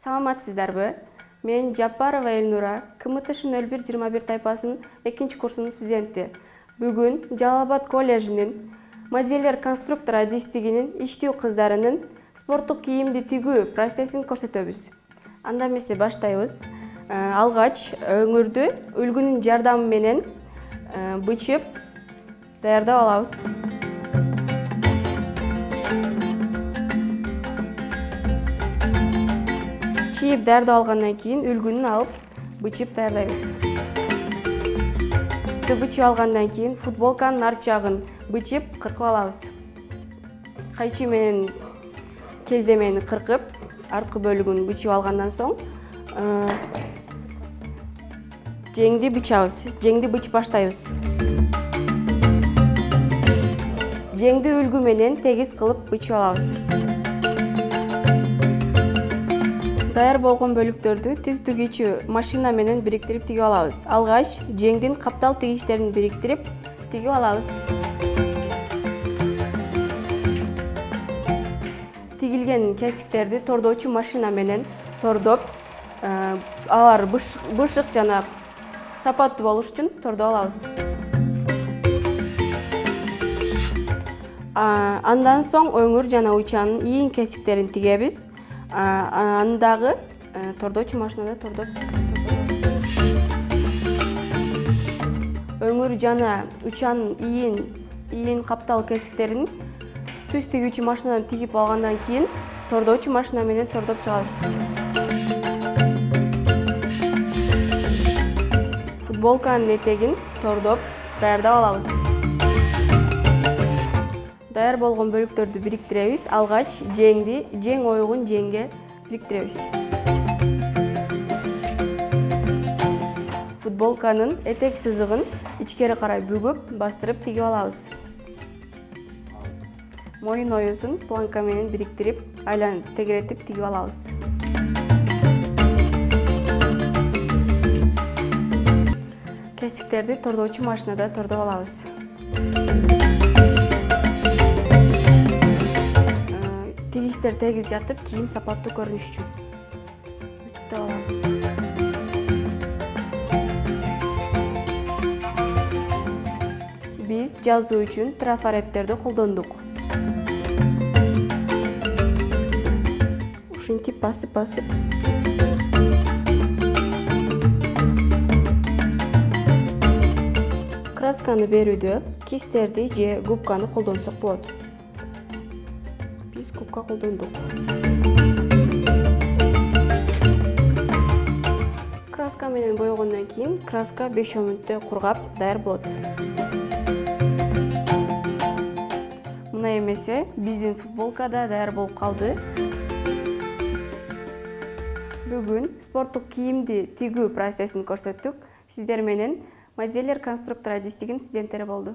Саламатсыздарбы? Мен Жапарова Элнура, КМТШ-01-21 тайпасынын 2 курсунун студенти. Бүгүн Жалал-Абад коллежинин модельер конструктор адистигинин иштөө кыздарынын спорттук кийимди тигүү процессин көрсөтөбүз. Анда эмесе баштайбыз. Алгач өңүрдү үлгүнүн жардамы менен бычып даярдап алабыз. Чийип даярдап алгандан кийин үлгүнүн алып бычып даярдайбыз. Бычып алгандан кийин футболканын арт жагын бычып кыркып алабыз. Кайчы менен кездемени кыркып, арткы бөлүгүн бычып алгандан соң жеңди бычабыз. Жеңди бычып баштайбыз. Жеңди үлгү менен тегиз кылып бычып алабыз. Даяр болгон бөлүктөрдү түз тигүүчү машина менен бириктирип тигип алабыз. Алгач жеңдин каптал тигиштерин бириктирип тигип алабыз. Тигилген кесиктерди тордоочу машина менен тордоп, алар бышык жана сапаттуу болуш үчүн тордоп алабыз. Андан соң өңүр жана учанын ийин кесиктерин тигебиз. Андагы тордоочу машинада тордоп. Өңүр жана учанын ийин каптал кесиктерин түз тигүүчү машинадан тигип алгандан кийин тордоочу машина менен тордоп чыгабыз. Футболканын этегин тордоп даярдап алабыз. Даяр болгон бөлүктөрдү бириктиребиз. Алгач жең оюгун жеңге бириктиребиз. Футболканын этек сызыгын ичкери карай бүгүп, бастырып тигип алабыз. Моюн оюсун планка менен бириктирип, айланып тегеретип тигип алабыз. Кесиктерди тордоочу машинада тордоп алабыз. Тигиштер тегиз жатып, кийим сапаттуу көрүнүш үчүн. Бүтүп алабыз. Биз жазуу үчүн трафареттерди колдондук. Ушинтип басып. Красканы берүүдө кистерди же губканы колдонсок болот. Биз губка колдондук. Краска менен бойгондон кийин краска 5 мүнөттө кургап даяр болот. Мына эмесе биздин футболка да даяр болуп калды. Бүгүн спорттук кийимди тигүү процессин көрсөттүк. Сиздер менен модельер конструктор адистигинин студенттери болду.